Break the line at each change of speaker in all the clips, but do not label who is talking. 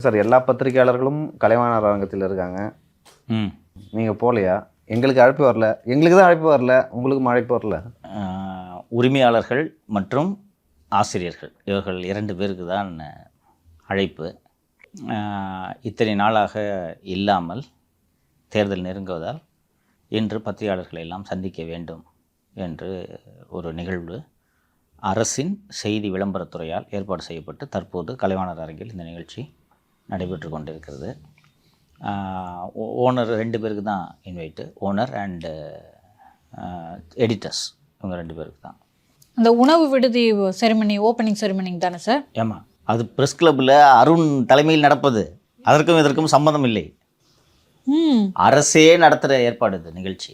Sir எல்லா பத்திரிகையாளர்களும் கலைவாணர் அரங்கத்தில் இருக்காங்க. நீங்கள் போகலையா? எங்களுக்கு அழைப்பு வரல. எங்களுக்கு தான் அழைப்பு வரல, உங்களுக்கு அழைப்பு வரல.
உரிமையாளர்கள் மற்றும் ஆசிரியர்கள் இவர்கள் 2 பேருக்கு தான் அழைப்பு. இத்தனை நாளாக இல்லாமல் தேர்தல் நெருங்குவதால் இன்று பத்திரிகையாளர்களை எல்லாம் சந்திக்க வேண்டும் என்று ஒரு நிகழ்வு அரசின் செய்தி விளம்பரத்துறையால் ஏற்பாடு செய்யப்பட்டு தற்போது கலைவாணர் அரங்கில் இந்த நிகழ்ச்சி நடைபெற்று கொண்டிருக்கிறது. ஓனர் 2 பேருக்கு தான் இன்வைட்டு, ஓனர் அண்டு எடிட்டர்ஸ், இவங்க 2 பேருக்கு தான்.
அந்த உணவு விடுதி செரிமனி, ஓப்பனிங் செரிமனிங் தானே சார்?
ஆமாம், அது ப்ரெஸ் கிளப்பில் அருண் தலைமையில் நடப்பது. அதற்கும் இதற்கும் சம்மந்தம் இல்லை. அரசே நடத்துகிற ஏற்பாடு இது நிகழ்ச்சி.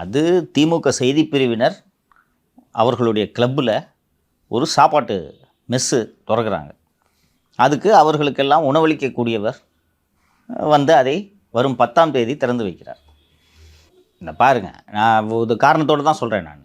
அது திமுக செய்தி பிரிவினர் அவர்களுடைய கிளப்பில் ஒரு சாப்பாட்டு மெஸ்ஸு திறக்கிறாங்க. அதுக்கு அவர்களுக்கெல்லாம் உணவளிக்கக்கூடியவர் வந்து அதை வரும் 10ஆம் தேதி திறந்து வைக்கிறார். இந்த பாருங்கள், நான் ஒரு காரணத்தோடு தான் சொல்கிறேன். நான்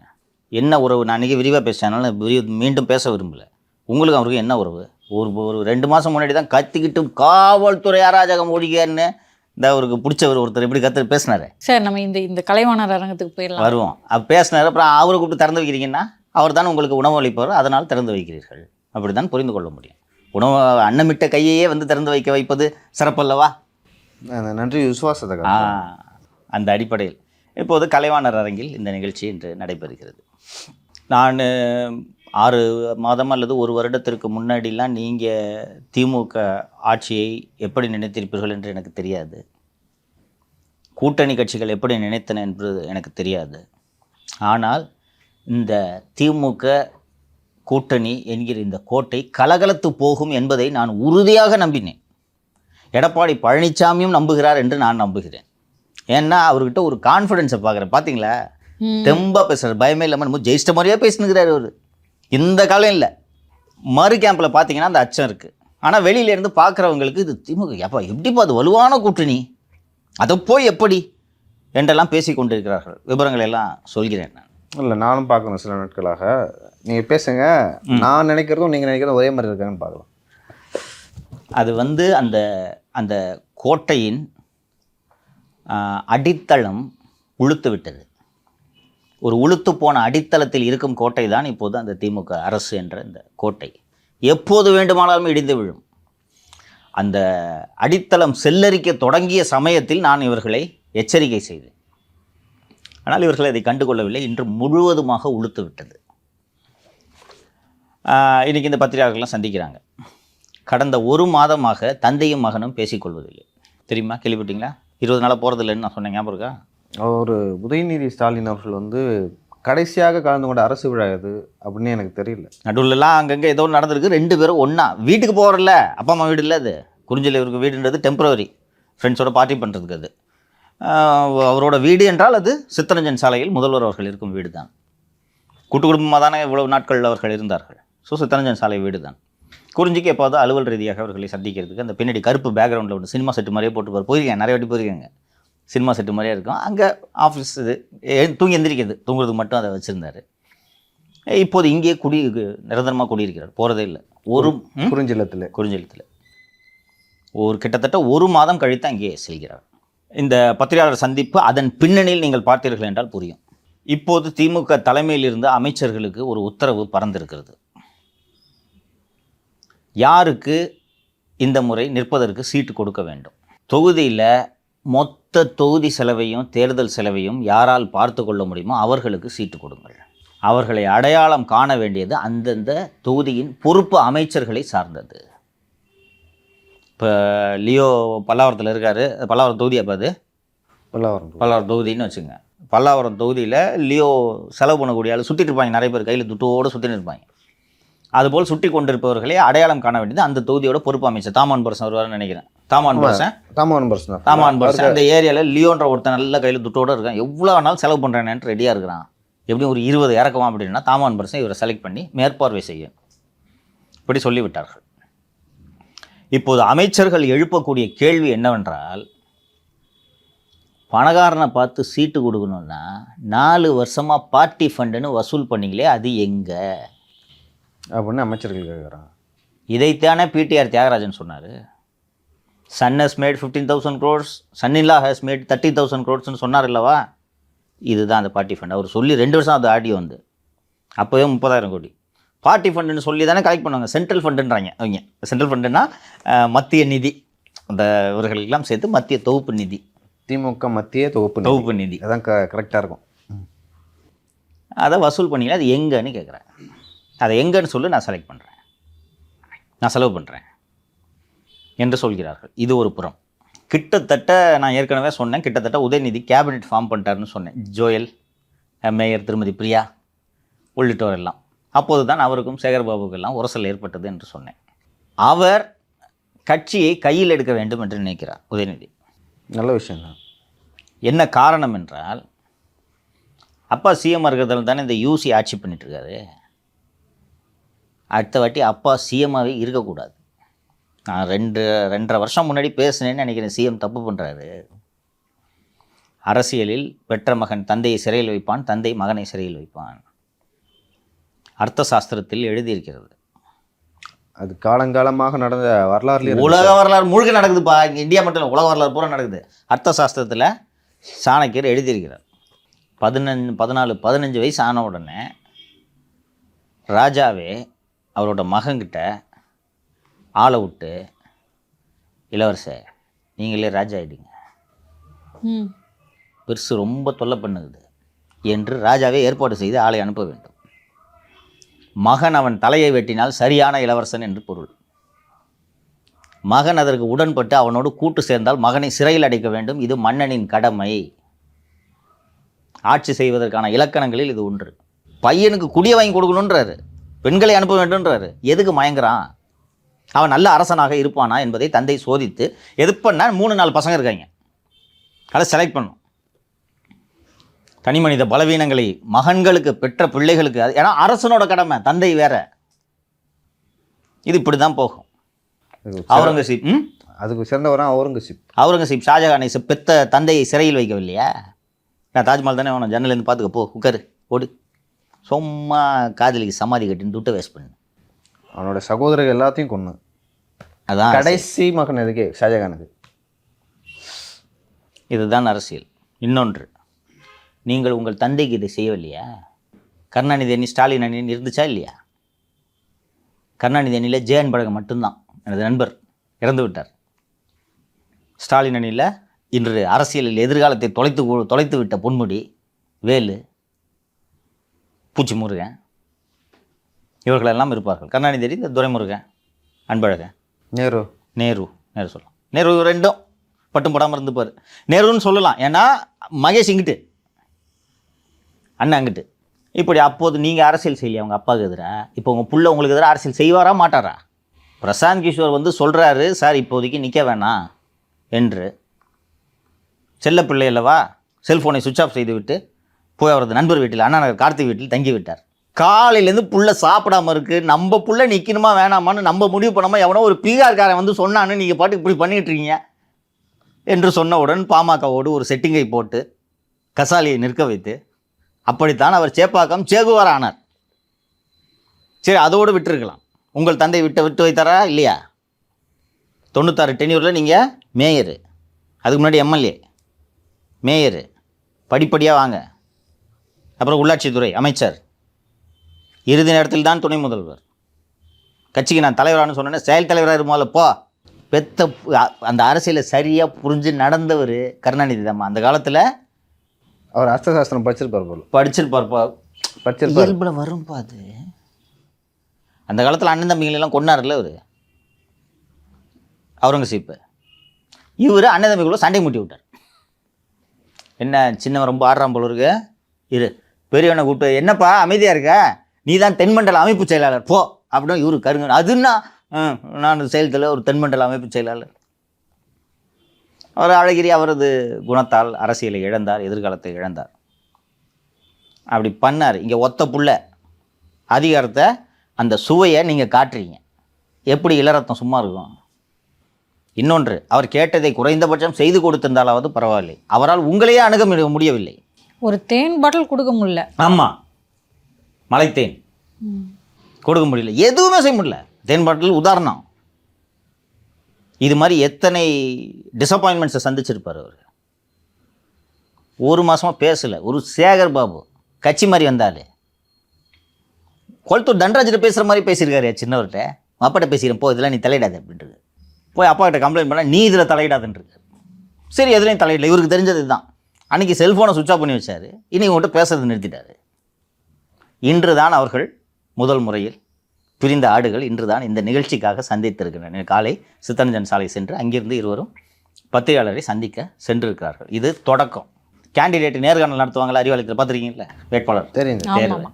என்ன உறவு, நான் இன்றைக்கி விரிவாக பேசினால மீண்டும் பேச விரும்பலை. உங்களுக்கு அவருக்கு என்ன உறவு? ஒரு 2 மாதம் முன்னாடி தான் கத்திக்கிட்டு காவல்துறை அராஜகம் ஒழிகன்னு இந்த அவருக்கு பிடிச்சவர் ஒருத்தர் இப்படி கற்று பேசினார்.
சார், நம்ம இந்த கலைவாணர் அரங்கத்துக்கு போயிடலாம்.
வருவோம். பேசினார். அப்புறம் அவரை கூப்பிட்டு திறந்து வைக்கிறீங்கன்னா அவர் தான் உங்களுக்கு உணவு அளிப்பவர், அதனால் திறந்து வைக்கிறீர்கள். அப்படி தான் புரிந்து கொள்ள முடியும். உணவு அன்னமிட்ட கையையே வந்து திறந்து வைப்பது சிறப்பல்லவா?
நன்றி, விசுவாசத்தை.
அந்த அடிப்படையில் இப்போது கலைவாணர் அரங்கில் இந்த நிகழ்ச்சி இன்று நடைபெறுகிறது. நான் 6 மாதம் அல்லது 1 வருடத்திற்கு முன்னாடிலாம் நீங்கள் திமுக ஆட்சியை எப்படி நினைத்திருப்பீர்கள் என்று எனக்கு தெரியாது. கூட்டணி கட்சிகள் எப்படி நினைத்தன என்பது எனக்கு தெரியாது. ஆனால் இந்த திமுக கூட்டணி என்கிற இந்த கோட்டை கலகலத்து போகும் என்பதை நான் உறுதியாக நம்பினேன். எடப்பாடி பழனிசாமியும் நம்புகிறார் என்று நான் நம்புகிறேன். ஏன்னா அவர்கிட்ட ஒரு கான்ஃபிடென்ஸை பார்க்குறேன். பார்த்தீங்களா, தெம்பாக பேசுகிறார், பயமே இல்லாமல் நம்ம ஜெயிச்சிட்ட மாதிரியே பேசினுக்கிறார் அவர். இந்த காலம் இல்லை. மறு கேம்பில் பார்த்தீங்கன்னா அந்த அச்சம் இருக்குது. ஆனால் வெளியிலேருந்து பார்க்குறவங்களுக்கு இது திமுக எப்படிப்பா அது வலுவான கூட்டணி, அதை போய் எப்படி என்றெல்லாம் பேசி கொண்டிருக்கிறார்கள். விவரங்கள் எல்லாம் சொல்கிறேன் நான்.
இல்லை, நானும் பார்க்கணும் சில நாட்களாக. நீங்கள் பேசுங்க, நான் நினைக்கிறதும் நீங்கள் நினைக்கிறதும் ஒரே மாதிரி இருக்காங்கன்னு பார்க்கலாம்.
அது வந்து அந்த அந்த கோட்டையின் அடித்தளம் உளுத்து விட்டது. ஒரு உளுத்து போன அடித்தளத்தில் இருக்கும் கோட்டை தான் இப்போது அந்த திமுக அரசு என்ற இந்த கோட்டை. எப்போது வேண்டுமானாலும் இடிந்து விழும். அந்த அடித்தளம் செல்லரிக்க தொடங்கிய சமயத்தில் நான் இவர்களை எச்சரிக்கை செய்தேன். ஆனால் இவர்கள் அதை கண்டுகொள்ளவில்லை. இன்று முழுவதுமாக உளுத்து விட்டது. இன்றைக்கி இந்த பத்திரிகையாளர்கள்லாம் சந்திக்கிறாங்க. கடந்த 1 மாதமாக தந்தையும் மகனும் பேசிக்கொள்வதில்லை. தெரியுமா? கேள்விப்பட்டீங்களா? 20 நாளாக போகிறதில்லைன்னு நான் சொன்னேன், ஞாபகம் இருக்கா?
ஒரு உதயநிதி ஸ்டாலின் அவர்கள் வந்து கடைசியாக கலந்து கொண்ட அரசு விழா இது அப்படின்னு எனக்கு தெரியல.
நடுவில்லாம் அங்கங்கே ஏதோ நடந்திருக்கு. 2 பேரும் ஒன்றா வீட்டுக்கு போகிறல்ல, அப்பா அம்மா வீடு இல்லை. அது குறிஞ்சியில் இவருக்கு வீடுன்றது டெம்பரவரி, ஃப்ரெண்ட்ஸோட பார்ட்டி பண்ணுறதுக்கு. அது அவரோட வீடு என்றால் அது சித்தரஞ்சன் சாலையில் முதல்வர் அவர்கள் இருக்கும் வீடு தான். கூட்டு குடும்பமாக தானே இவ்வளவு நாட்கள் அவர்கள் இருந்தார்கள். ஸோ சித்தரஞ்சன் சாலை வீடு தான். குறிஞ்சிக்கு எப்போது அலுவல் ரீதியாக அவர்களை சந்திக்கிறதுக்கு அந்த பின்னாடி கருப்பு பேக்ரவுண்டில் ஒன்று சினிமா செட்டு மாதிரியே போட்டு போயிருக்கேன். நிறைய வாட்டி போயிருக்கேங்க. சினிமா செட்டு மாதிரியே இருக்கும். அங்கே ஆஃபீஸ் இது தூங்கி எந்திரிக்கிறது, தூங்குறதுக்கு மட்டும் அதை வச்சுருந்தார். இப்போது இங்கேயே நிரந்தரமாக குடியிருக்கிறார், போகிறதே இல்லை. ஒரு குறிஞ்சிலத்தில் ஒரு கிட்டத்தட்ட 1 மாதம் கழித்து அங்கே செல்கிறார். இந்த பத்திரிகையாளர் சந்திப்பு அதன் பின்னணியில் நீங்கள் பார்த்தீர்கள் என்றால் புரியும். இப்போது திமுக தலைமையில் இருந்த அமைச்சர்களுக்கு ஒரு உத்தரவு பறந்திருக்கிறது. யாருக்கு இந்த முறை நிற்பதற்கு சீட்டு கொடுக்க வேண்டும், தொகுதியில் மொத்த தொகுதி செலவையும் தேர்தல் செலவையும் யாரால் பார்த்து கொள்ள முடியுமோ அவர்களுக்கு சீட்டு கொடுங்கள். அவர்களை அடையாளம் காண வேண்டியது அந்தந்த தொகுதியின் பொறுப்பு அமைச்சர்களை சார்ந்தது. இப்போ லியோ பல்லாவரத்தில் இருக்கார். பல்லாவரம் தொகுதி. அப்போ அது பல்லாவரம் தொகுதின்னு வச்சுங்க. பல்லாவரம் தொகுதியில் லியோ செலவு பண்ணக்கூடிய ஆள் சுற்றிட்டு இருப்பாங்க. நிறைய பேர் கையில் துட்டோடு சுற்றின்னு இருப்பாங்க. அதுபோல் சுட்டி கொண்டிருப்பவர்களே அடையாளம் காண வேண்டியது அந்த தொகுதியோட பொறுப்பு அமைச்சர். தாமான் பர்சன் வருவார்னு நினைக்கிறேன். தாமான் பர்சன் அந்த ஏரியாவில் லியோன்ற ஒருத்தன் நல்ல கையில் துட்டோடு இருக்கான். எவ்வளோ நாள் செலவு பண்ணுறேன்னு ரெடியாக இருக்கிறான். எப்படியும் ஒரு 20 இறக்குவான் அப்படின்னா தாமான் பர்சன் இவரை செலக்ட் பண்ணி மேற்பார்வை செய்ய இப்படி சொல்லிவிட்டார்கள். இப்போது அமைச்சர்கள் எழுப்பக்கூடிய கேள்வி என்னவென்றால், பணக்காரனை பார்த்து சீட்டு கொடுக்கணுன்னா 4 வருஷமாக பார்ட்டி ஃபண்டுன்னு வசூல் பண்ணிங்களே, அது எங்கே
அப்படின்னு அமைச்சர்கள் கேட்குறாங்க.
இதைத்தானே பிடிஆர் தியாகராஜன் சொன்னார். சன் ஹஸ் மேட் 15,000 crores, சன்னில்லா ஹஸ் மேட் 30,000 crores சொன்னார் இல்லவா? இதுதான் அந்த பார்ட்டி ஃபண்ட். அவர் சொல்லி 2 வருஷம் அது ஆடியோ வந்து அப்போவே 30,000 கோடி. பார்ட்டி ஃபண்டுன்னு சொல்லி தானே கலெக்ட் பண்ணுவாங்க. சென்ட்ரல் ஃபண்டுன்றாங்க அவங்க. சென்ட்ரல் ஃபண்டுன்னா மத்திய நிதி, அந்த இவர்களுக்கெல்லாம் சேர்த்து மத்திய தொகுப்பு நிதி.
திமுக மத்திய தொகுப்பு
நிதி
அதான் கரெக்டாக இருக்கும்.
அதை வசூல் பண்ணிக்கலாம். அது எங்கன்னு கேட்குறேன். அதை எங்கன்னு சொல்லி நான் செலக்ட் பண்ணுறேன், நான் செலவு பண்ணுறேன் என்று சொல்கிறார்கள். இது ஒரு புறம். கிட்டத்தட்ட நான் ஏற்கனவே சொன்னேன், கிட்டத்தட்ட உதயநிதி கேபினெட் ஃபார்ம் பண்ணிட்டாருன்னு சொன்னேன். ஜோயல், மேயர் திருமதி பிரியா உள்ளிட்டோர் எல்லாம். அப்போது தான் அவருக்கும் சேகர்பாபுக்கெல்லாம் உரசல் ஏற்பட்டது என்று சொன்னேன். அவர் கட்சியை கையில் எடுக்க வேண்டும் என்று நினைக்கிறார் உதயநிதி.
நல்ல விஷயம் தான்.
என்ன காரணம் என்றால், அப்பா சிஎம் இருக்கிறதால தானே இந்த யூசி ஆட்சி பண்ணிட்டுருக்காரு. அடுத்த வாட்டி அப்பா சிஎம்மாகவே இருக்கக்கூடாது. நான் 2.5 வருஷம் முன்னாடி பேசினேன்னு நினைக்கிறேன். சிஎம் தப்பு பண்ணுறாரு. அரசியலில் பெற்ற மகன் தந்தையை சிறையில் வைப்பான், தந்தை மகனை சிறையில் வைப்பான். அர்த்த சாஸ்திரத்தில் எழுதியிருக்கிறது.
அது காலங்காலமாக நடந்த வரலாறுல
உலக வரலாறு முழுக்க நடக்குதுப்பா. இங்கே இந்தியா மட்டும் இல்லை, உலக வரலாறு பூரா நடக்குது. அர்த்த சாஸ்திரத்தில் சாணக்கியர் எழுதியிருக்கிறார். 15 வயசு ஆன உடனே ராஜாவே அவரோட மகன்கிட்ட ஆளை விட்டு, இளவரசர் நீங்களே ராஜா ஆகிடுங்க, பெருசு ரொம்ப தொல்லை பண்ணுது என்று ராஜாவே ஏற்பாடு செய்து ஆளை அனுப்ப வேண்டும். மகன் அவன் தலையை வெட்டினால் சரியான இளவரசன் என்று பொருள். மகன் அதற்கு உடன்பட்டு அவனோடு கூட்டு சேர்ந்தால் மகனை சிறையில் அடைக்க வேண்டும். இது மன்னனின் கடமை. ஆட்சி செய்வதற்கான இலக்கணங்களில் இது ஒன்று. பையனுக்கு குடியை வாங்கி கொடுக்கணுன்றாரு, பெண்களை அனுப்ப வேண்டும்ன்றாரு. எதுக்கு மயங்குறான்? அவன் நல்ல அரசனாக இருப்பானா என்பதை தந்தை சோதித்து எதுப்பண்ணா 3-4 பசங்க இருக்காங்க, அதை செலக்ட் பண்ணும். தனி மனித பலவீனங்களை மகன்களுக்கு பெற்ற பிள்ளைகளுக்கு, ஏன்னா அரசனோட கடமை, தந்தை வேற. இது இப்படி தான் போகும். அவுரங்கசீப்
அதுக்கு சிறந்தவரான்
அவுரங்கசீப் ஷாஜகானை பெத்த தந்தையை சிறையில் வைக்கவில்லையா? நான் தாஜ்மஹால் தானே அவனை ஜன்னலேருந்து பார்த்துக்க, போ உட்காரு ஓடு, சும்மா காதலிக்கு சமாதி கட்டின்னு துட்டை வேஸ்ட் பண்ணு.
அவனோட சகோதரர்கள் எல்லாத்தையும் கொண்டு, அதான் கடைசி மகன் எதுக்கு ஷாஜகானுக்கு.
இதுதான் அரசியல். இன்னொன்று, நீங்கள் உங்கள் தந்தைக்கு இதை செய்யவில்லையா? கருணாநிதி அணி, ஸ்டாலின் அணி இருந்துச்சா இல்லையா? கருணாநிதி அணியில் ஜே அன்பழகன் மட்டும்தான், எனது நண்பர், இறந்து விட்டார். ஸ்டாலின் அணியில் இன்று அரசியலில் எதிர்காலத்தை தொலைத்து விட்ட பொன்முடி, வேலு, பூச்சி முருகன், இவர்களெல்லாம் இருப்பார்கள். கருணாநிதி அணி இந்த துரைமுருகன், அன்பழகன், நேரு சொல்லலாம். நேரு ரெண்டும் பட்டும் படாமல் இருந்துப்பார். நேருன்னு சொல்லலாம், ஏன்னா மகேஷ் இங்கிட்டு, அண்ணன் அங்கிட்டு. இப்படி அப்போது நீங்கள் அரசியல் செய்யலையா அவங்க அப்பாவுக்கு எதிராக? இப்போ உங்கள் புள்ள உங்களுக்கு எதிராக அரசியல் செய்வாரா மாட்டாரா? பிரசாந்த் கிஷோர் வந்து சொல்கிறாரு, சார் இப்போதைக்கு நிற்க வேணாம் என்று. செல்ல பிள்ளை அல்லவா, செல்ஃபோனை சுவிட்ச் ஆஃப் செய்து விட்டு போய் அவரது நண்பர் வீட்டில், அண்ணா நகர் கார்த்திக் வீட்டில் தங்கி விட்டார். காலையிலேருந்து புள்ள சாப்பிடாமல் இருக்குது. நம்ம புள்ள நிற்கணுமா வேணாமான்னு நம்ம முடிவு பண்ணாமல் எவனோ ஒரு பீகார்காரன் வந்து சொன்னான்னு நீங்கள் பாட்டு இப்படி பண்ணிகிட்டு இருக்கீங்க என்று சொன்னவுடன் பாமகவோடு ஒரு செட்டிங்கை போட்டு கசாலியை நிற்க வைத்து, அப்படித்தான் அவர் சேப்பாக்கம் சேகுவார் ஆனார். சரி, அதோடு விட்டுருக்கலாம். உங்கள் தந்தை விட்டு வைத்தாரா இல்லையா? 96 டென்யூரில் நீங்கள் மேயரு, அதுக்கு முன்னாடி எம்எல்ஏ, மேயரு, படிப்படியாக வாங்க. அப்புறம் உள்ளாட்சித்துறை அமைச்சர், இறுதி நேரத்தில் தான் துணை முதல்வர். கட்சிக்கு நான் தலைவரானு சொன்னேன்னா செயல் தலைவராக இருமாதில்ல போ. பெத்த அந்த அரசியலை சரியாக புரிஞ்சு நடந்தவர் கருணாநிதி தான். அந்த காலத்தில்
அவர் அர்த்தசாஸ்திரம் படிச்சிருப்பார்.
இயல்பில் வரும்பா அது. அந்த காலத்தில் அண்ணன் தம்பிகளெல்லாம் கொண்டாருல்ல அவர் அவுரங்கசீப்பு. இவர் அண்ணன் தம்பிக்குள்ள சண்டை மூட்டி விட்டார். என்ன சின்னவன் ரொம்ப ஆடுறான் போல இருக்கு, இரு பெரியவனை கூப்பிட்டு, என்னப்பா அமைதியாக இருக்க, நீ தான் தென்மண்டல அமைப்பு செயலாளர் போ அப்படின்னு இவரு கருங்க. அதுன்னா நான் செயல்தில் ஒரு தென்மண்டல அமைப்பு செயலாளர். அவர் அழகிரி அவரது குணத்தால் அரசியலை இழந்தார், எதிர்காலத்தை இழந்தார். அப்படி பண்ணார். இங்கே ஒத்த புள்ள அதிகாரத்தை, அந்த சுவையை நீங்கள் காட்டுறீங்க. எப்படி இளரத்தம் சும்மா இருக்கும்? இன்னொன்று, அவர் கேட்டதை குறைந்தபட்சம் செய்து கொடுத்திருந்தாலாவது பரவாயில்லை. அவரால் உங்களையே அணுக முடியவில்லை.
ஒரு தேன் பாட்டில் கொடுக்க முடியல.
ஆமாம், மலைத்தேன் கொடுக்க முடியல, எதுவுமே செய்ய முடியல. தேன் பாட்டில் உதாரணம். இது மாதிரி எத்தனை டிசப்பாயின்மெண்ட்ஸை சந்திச்சிருப்பார் அவர். ஒரு மாதமாக பேசலை. ஒரு சேகர் பாபு கட்சி மாதிரி வந்தால் கொளத்தூர் தண்டராஜிட்ட பேசுகிற மாதிரி பேசியிருக்காரு. சின்னவர்கிட்ட அப்பாட்ட பேசிக்கிறேன், போ இதெல்லாம் நீ தலையிடாது அப்படின்றது. போய் அப்பா கிட்ட கம்ப்ளைண்ட் பண்ணால் நீ இதில் தலையிடாதுன்றது. சரி எதுலையும் தலையிடல. இவருக்கு தெரிஞ்சது இதுதான். அன்றைக்கி செல்ஃபோனை சுவிட்ச் ஆஃப் பண்ணி வச்சார். இன்றைக்கி உங்கள்கிட்ட பேசுறது நிறுத்திட்டார். இன்று தான் அவர்கள் முதல் முறையில் பிரிந்த ஆடுகள் இன்று தான் இந்த நிகழ்ச்சிக்காக சந்தித்திருக்கின்றன. காலை சித்தரஞ்சன் சாலை சென்று அங்கிருந்து இருவரும் பத்திரிகையாளரை சந்திக்க சென்றிருக்கிறார்கள். இது தொடக்கம். கேண்டிடேட் நேர்காணல் நடத்துவாங்களா அறிவாலயத்தில் பார்த்துருக்கீங்களா? வேட்பாளர்
தெரியுது.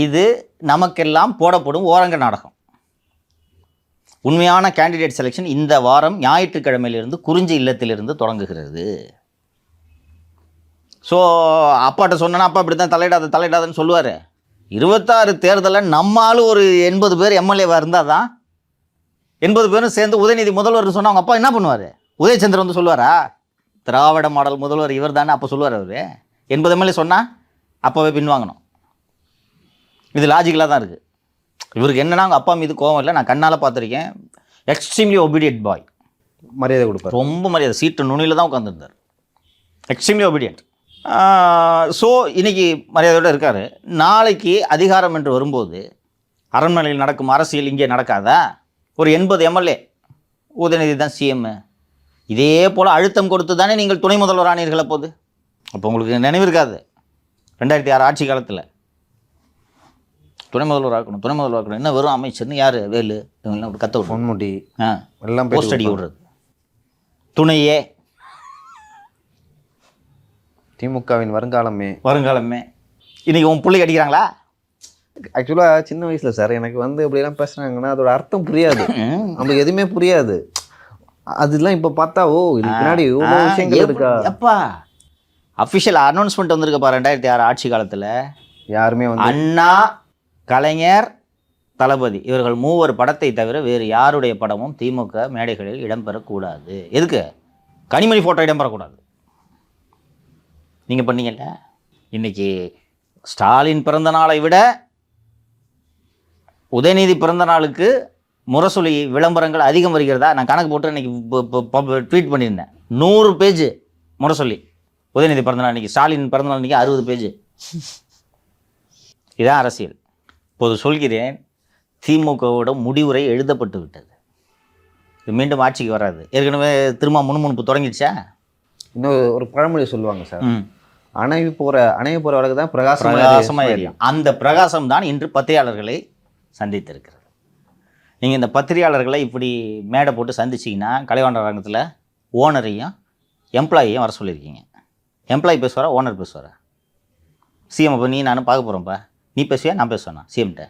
இது நமக்கெல்லாம் போடப்படும் ஓரங்க நாடகம். உண்மையான கேண்டிடேட் செலெக்ஷன் இந்த வாரம் ஞாயிற்றுக்கிழமையிலிருந்து குறிஞ்சி இல்லத்திலிருந்து தொடங்குகிறது. ஸோ அப்பாட்ட சொன்னா அப்பா இப்படி தான் தலையிடாதுன்னு சொல்லுவார். 26 தேர்தலில் நம்மளும் ஒரு 80 பேர் எம்எல்ஏவாக இருந்தால் தான் 80 பேரும் சேர்ந்து உதயநிதி முதல்வர் சொன்னால் அவங்க அப்பா என்ன பண்ணுவார்? உதயச்சந்திரன் வந்து சொல்லுவாரா திராவிட மாடல் முதல்வர் இவர் தானே? அப்போ சொல்லுவார் அவர். 80 எம்எல்ஏ சொன்னால் அப்போவே பின்வாங்கணும். இது லாஜிக்கலாக தான் இருக்குது. இவருக்கு என்னன்னா அவங்க அப்பா மீது கோவம் இல்லை. நான் கண்ணால் பார்த்துருக்கேன். Extremely obedient boy.
மரியாதை கொடுப்பார்.
ரொம்ப மரியாதை. சீட்டு நுனியில் தான் உட்காந்துருந்தார். Extremely obedient. ஸோ இன்றைக்கி மரியாதையோடு இருக்கார். நாளைக்கு அதிகாரம் என்று வரும்போது அரண்மனையில் நடக்கும் அரசியல் இங்கே நடக்காதா? ஒரு 80 எம்எல்ஏ, உதயநிதி தான் சிஎம். இதே போல் அழுத்தம் கொடுத்து தானே நீங்கள் துணை முதல்வர் ஆனீர்கள். அப்போது அப்போ உங்களுக்கு நினைவு இருக்காது 2006 ஆட்சி காலத்தில் துணை முதல்வர் ஆக்கணும் என்ன வெறும் அமைச்சர்னு யார்? வேலு இவங்கெல்லாம் அப்படி கத்த
பொன்முடி
எல்லாம் போஸ்ட் அடி விடுறது. துணையே
திமுகவின் வருங்காலமே.
இன்றைக்கி உன் பிள்ளைக்கு அடிக்கிறாங்களா?
ஆக்சுவலாக சின்ன வயசில் சார் எனக்கு வந்து இப்படிலாம் பேசுனாங்கன்னா அதோட அர்த்தம் புரியாது. நம்மளுக்கு எதுவுமே புரியாது. அதெல்லாம் இப்போ பார்த்தா ஓ இது பின்னாடி இவ்வளோ விஷயங்கள் இருக்கா.
எப்பா அஃபிஷியல் அனௌன்ஸ்மெண்ட் வந்திருக்கப்பா 2006 ஆட்சி காலத்தில்.
யாருமே வந்து
அண்ணா, கலைஞர், தளபதி இவர்கள் 3 படத்தை தவிர வேறு யாருடைய படமும் திமுக மேடைகளில் இடம்பெறக்கூடாது. எதுக்கு? கனிமொழி ஃபோட்டோ இடம்பெறக்கூடாது. நீங்கள் பண்ணீங்கல்ல. இன்றைக்கி ஸ்டாலின் பிறந்த நாளை விட உதயநிதி பிறந்த நாளுக்கு முரசொலி விளம்பரங்கள் அதிகம் வருகிறதா? நான் கணக்கு போட்டு இன்றைக்கி ட்வீட் பண்ணியிருந்தேன். 100 பேஜ் முரசொலி உதயநிதி பிறந்தநாள் இன்றைக்கி. ஸ்டாலின் பிறந்தநாள் இன்றைக்கி 60 பேஜ். இதான் அரசியல். இப்போது சொல்கிறேன், திமுகவோட முடிவுரை எழுதப்பட்டு விட்டது. இது மீண்டும் ஆட்சிக்கு வராது. ஏற்கனவே திரும்ப முன்முனுப்பு தொடங்கிடுச்சா?
இன்னும் ஒரு பழமொழி சொல்லுவாங்க சார், அணைய போகிற வழக்கு தான் பிரகாசமாக எரியும்.
அந்த பிரகாசம் தான் இன்று பத்திரிகையாளர்களை சந்தித்திருக்கிறது. நீங்கள் இந்த பத்திரிகையாளர்களை இப்படி மேடை போட்டு சந்திச்சிங்கன்னா கலைவாணர் அரங்கத்தில் ஓனரையும் எம்ப்ளாயையும் வர சொல்லியிருக்கீங்க. எம்ப்ளாயி பேசுவாரா, ஓனர் பேசுவாரா? சிஎம் அப்போ நீ நானும் பார்க்க போகிறோம்ப்பா, நீ பேசுவியா நான் பேசுவேண்ணா? சிஎம்கிட்ட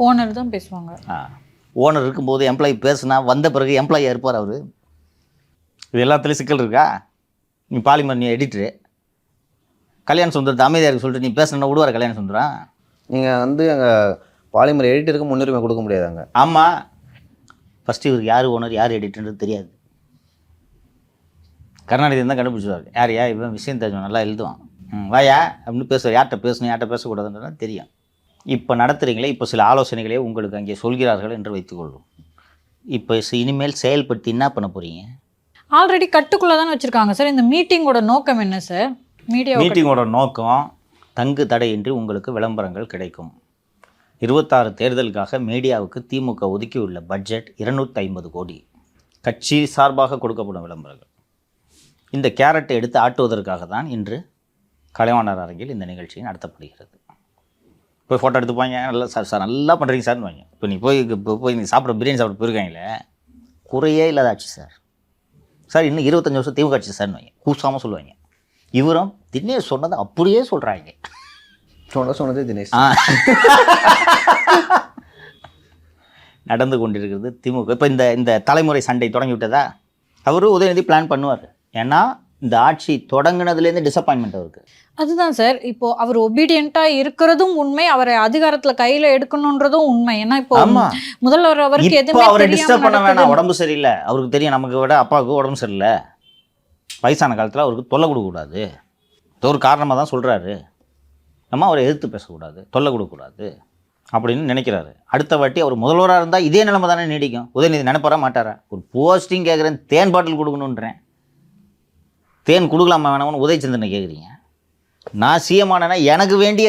ஓனர் தான் பேசுவாங்க.
ஓனர் இருக்கும்போது எம்ப்ளாயி பேசுனா வந்த பிறகு எம்ப்ளாயியாக இருப்பார் அவர். இது எல்லாத்துலேயும் சிக்கல் இருக்கா? நீ பாலிமர், நீ எடிட்ரு, கல்யாண சுந்தரத்தை அமைதியாக இருக்க சொல்லிட்டு நீ பேசுனா விடுவார் கல்யாண சுந்தரம்?
நீங்கள் வந்து அங்கே பாலிமர் எடிட்டருக்கு முன்னுரிமை கொடுக்க முடியாதாங்க?
ஆமாம். ஃபஸ்ட்டு இவருக்கு யார் ஓனர் யார் எடிட்டர்ன்றது தெரியாது. கருணாநிதி தான் கண்டுபிடிச்சிடுவார். யாரையா இவன் விஷயம் தெரிஞ்சவன், நல்லா எழுதுவான், வாயா அப்படின்னு பேசுவார். யார்கிட்ட பேசணும் யார்கிட்ட பேசக்கூடாதுன்றது தெரியும். இப்போ நடத்துகிறீங்களே, இப்போ சில ஆலோசனைகளே உங்களுக்கு அங்கே சொல்கிறார்கள் என்று வைத்துக்கொள்ளும். இப்போ இனிமேல் செயல்படுத்தி என்ன பண்ண போகிறீங்க?
ஆல்ரெடி கட்டுக்குள்ளே தானே வச்சுருக்காங்க சார். இந்த மீட்டிங்கோட நோக்கம் என்ன சார்?
மீட்டிங்கோட நோக்கம் தங்கு தடையின்றி உங்களுக்கு விளம்பரங்கள் கிடைக்கும். 26 தேர்தலுக்காக மீடியாவுக்கு திமுக ஒதுக்கியுள்ள பட்ஜெட் 250 கோடி. கட்சி சார்பாக கொடுக்கப்படும் விளம்பரங்கள். இந்த கேரட்டை எடுத்து ஆட்டுவதற்காக தான் இன்று கலைவாணர் அரங்கில் இந்த நிகழ்ச்சி நடத்தப்படுகிறது. போய் ஃபோட்டோ எடுத்துப்பாங்க, நல்லா சார் நல்லா பண்ணுறீங்க சார்னு வாங்க. இப்போ நீ போய் நீ சாப்பிட்ற பிரியாணி சாப்பிட போயிருக்காங்களே, குறையே இல்லாத ஆட்சி சார். சார் இன்னும் 25 வருஷம் திமுக ஆட்சி சார்னு வாங்க, கூசாமல் சொல்லுவாங்க. இவரும் தினேஷ் சொன்னதை அப்படியே சொல்கிறாங்க.
சொன்னது தினேஷ்.
நடந்து கொண்டிருக்கிறது திமுக. இப்போ இந்த தலைமுறை சண்டை தொடங்கி விட்டதா? அவர் உதயநிதி பிளான் பண்ணுவார். ஏன்னா இந்த ஆட்சி தொடங்கினதுலேருந்து டிசப்பாயின்மெண்ட் அவருக்கு.
அதுதான் சார். இப்போ அவர் ஒபீடியண்ட்டாக இருக்கிறதும் உண்மை, அவரை அதிகாரத்தில் கையில் எடுக்கணுன்றதும் உண்மை. ஏன்னா இப்போ முதல்வர் அவருக்கு எதுவுமே
அவரை டிஸ்டர்ப் பண்ண வேணாம். உடம்பு சரியில்லை அவருக்கு தெரியும். நமக்கு விட அப்பாவுக்கு உடம்பு சரியில்லை, வயசான காலத்தில் அவருக்கு தொல்லை கொடுக்கக்கூடாது. இது ஒரு காரணமாக தான் சொல்கிறாரு. நம்ம அவரை எதிர்த்து பேசக்கூடாது, தொல்லை கொடுக்கக்கூடாது. அப்படின்னு நினைக்கிறாரு. அடுத்த வாட்டி அவர் முதல்வராக இருந்தால் இதே நிலைமை தானே நீடிக்கும். உதயநிதி நினைப்பாரா மாட்டாரா? ஒரு போஸ்டிங் கேட்குறேன், தேன் பாட்டில் கொடுக்கணுன்றேன், தேன் கொடுக்கலாமா வேணாம்னு உதயச்சந்திரனை கேட்குறீங்க. நான் சிஎம் ஆனேன்னா எனக்கு வேண்டிய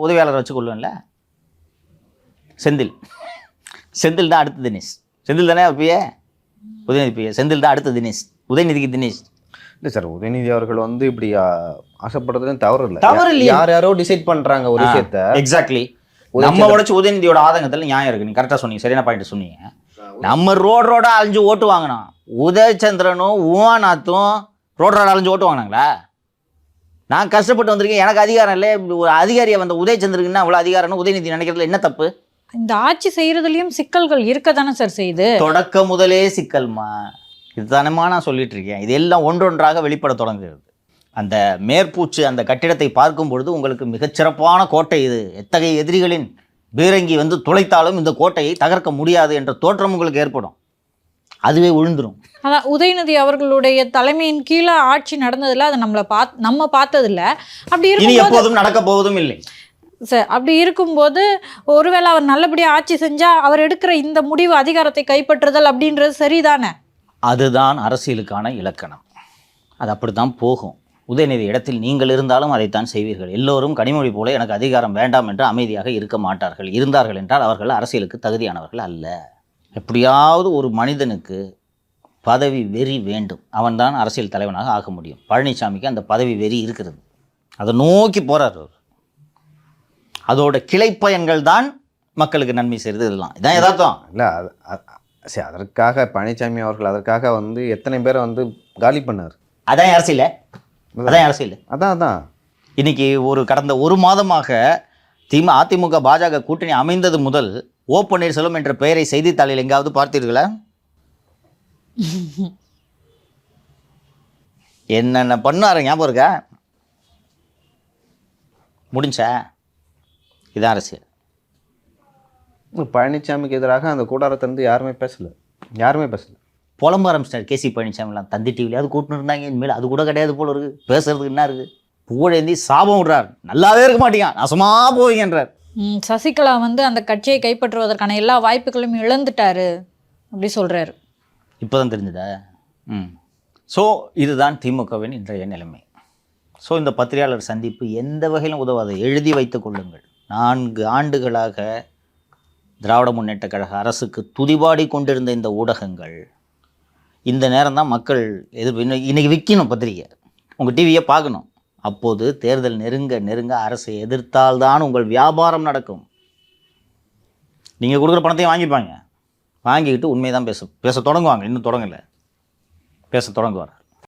உதவியாளரை வச்சுக்கொள்வேன்ல. செந்தில் தான் அடுத்த தினேஷ். செந்தில் தானே அப்பயே உதயநிதி பையன். செந்தில் தான் அடுத்த தினேஷ், உதயநிதிக்கு தினேஷ்.
இல்லை சார், உதயநிதி அவர்கள் வந்து இப்படி ஆசைப்படுறதுன்னு தவறு இல்லை.
தவறு இல்லையே.
யார் யாரோ டிசைட் பண்றாங்க ஒரு விஷயத்த.
எக்ஸாக்ட்லி. நம்ம உடச்சு உதயநிதியோட ஆதங்கத்தில் நியாயம் இருக்கு. நீங்க கரெக்டாக சொன்னீங்க, சரியான பாயிண்ட் சொன்னீங்க. நம்ம ரோடா அழிஞ்சு ஓட்டு வாங்கினோம். உதயச்சந்திரனும் உமாநாத்தும் ரோடோட அழிஞ்சு ஓட்டு வாங்கினாங்களா? நான் கஷ்டப்பட்டு வந்திருக்கேன், எனக்கு அதிகாரம் இல்லை. ஒரு அதிகாரியை வந்த உதயச்சந்திரனுக்குன்னா அவ்வளோ அதிகாரம்னு உதயநிதி நினைக்கிறதுல என்ன தப்பு?
இந்த ஆட்சி செய்யறதுலயும் சிக்கல்கள் இருக்க தானே சார் செய்யுது.
தொடக்க முதலே சிக்கல்மா, இதுதானமா நான் சொல்லிட்டு இருக்கேன். இது எல்லாம் ஒன்றொன்றாக வெளிப்பட தொடங்குகிறது. அந்த மேற்பூச்சு அந்த கட்டிடத்தை பார்க்கும் பொழுது உங்களுக்கு மிகச்சிறப்பான கோட்டை இது, எத்தகைய எதிரிகளின் பீரங்கி வந்து துளைத்தாலும் இந்த கோட்டையை தகர்க்க முடியாது என்ற தோற்றம் உங்களுக்கு ஏற்படும். அதுவே விழுந்துடும்.
அதான் உதயநிதி அவர்களுடைய தலைமையின் கீழே ஆட்சி நடந்ததுல அதை நம்ம பார்த்ததில்ல. அப்படி
இனி
இருக்கும்
எப்போதும் நடக்க போவதும் இல்லை
சார். அப்படி இருக்கும்போது ஒருவேளை அவர் நல்லபடியாக ஆட்சி செஞ்சா அவர் எடுக்கிற இந்த முடிவு அதிகாரத்தை கைப்பற்றுதல் அப்படின்றது சரிதானே?
அதுதான் அரசியலுக்கான இலக்கணம். அது அப்படித்தான் போகும். உதயநிதி இடத்தில் நீங்கள் இருந்தாலும் அதைத்தான் செய்வீர்கள். எல்லோரும் கனிமொழி போல எனக்கு அதிகாரம் வேண்டாம் என்று அமைதியாக இருக்க மாட்டார்கள். இருந்தார்கள் என்றால் அவர்கள் அரசியலுக்கு தகுதியானவர்கள் அல்ல. எப்படியாவது ஒரு மனிதனுக்கு பதவி வெறி வேண்டும், அவன்தான் அரசியல் தலைவனாக ஆக முடியும். பழனிசாமிக்கு அந்த பதவி வெறி இருக்கிறது, அதை நோக்கி போறார் அவர். அதோட கிளைப்பயன்கள் தான் மக்களுக்கு நன்மை செய்கிறது. இதெல்லாம் இதான் யதார்த்தம்.
இல்லை சரி, அதற்காக பழனிசாமி அவர்கள் அதற்காக வந்து எத்தனை பேரை வந்து காலி பண்ணார்.
அதான் அரசியல். அதான் அரசியல்.
அதான்
இன்னைக்கு கடந்த ஒரு மாதமாக அதிமுக பாஜக கூட்டணி அமைந்தது முதல் ஓ பன்னீர்செல்வம் என்ற பெயரை செய்தித்தாளில் எங்காவது பார்த்தீர்களா? என்னென்ன பண்ணாரு ஞாபகம் இருக்கா? முடிஞ்சா இதான் அரசியல்.
பழனிசாமிக்கு எதிராக அந்த கூடாரத்திலிருந்து யாருமே பேசல.
புலம்ப ஆரம்பிச்சிட்டார் கேசி பழனிசாமிலாம். தந்தி டிவிலையாவது கூட்டின்னு இருந்தாங்க, இனிமேல் அது கூட கிடையாது போல இருக்குது. பேசுறதுக்கு என்ன இருக்குது? புகழேந்தி சாபம் விடுறார், நல்லாவே இருக்க மாட்டீங்க, நாசமா போவீங்கன்றார்.
சசிகலா வந்து அந்த கட்சியை கைப்பற்றுவதற்கான எல்லா வாய்ப்புகளும் இழந்துட்டாரு அப்படி சொல்றாரு.
இப்போதான் தெரிஞ்சுதா? ஸோ இதுதான் திமுகவின் இன்றைய நிலைமை. ஸோ இந்த பத்திரிகையாளர் சந்திப்பு எந்த வகையிலும் உதவாது. எழுதி வைத்துக் கொள்ளுங்கள். 4 ஆண்டுகளாக திராவிட முன்னேற்ற கழக அரசுக்கு துதிபாடி கொண்டிருந்த இந்த ஊடகங்கள் இந்த நேரம் தான் மக்கள் இன்னைக்கு விற்கணும் பத்திரிகை. உங்கள் டிவியை பார்க்கணும். அப்போது தேர்தல் நெருங்க அரசை எதிர்த்தால்தான் உங்கள் வியாபாரம் நடக்கும். நீங்கள் கொடுக்குற பணத்தையும் வாங்கிப்பாங்க. வாங்கிக்கிட்டு உண்மையை தான் பேச தொடங்குவாங்க. இன்னும் தொடங்கலை, பேச தொடங்குவார்.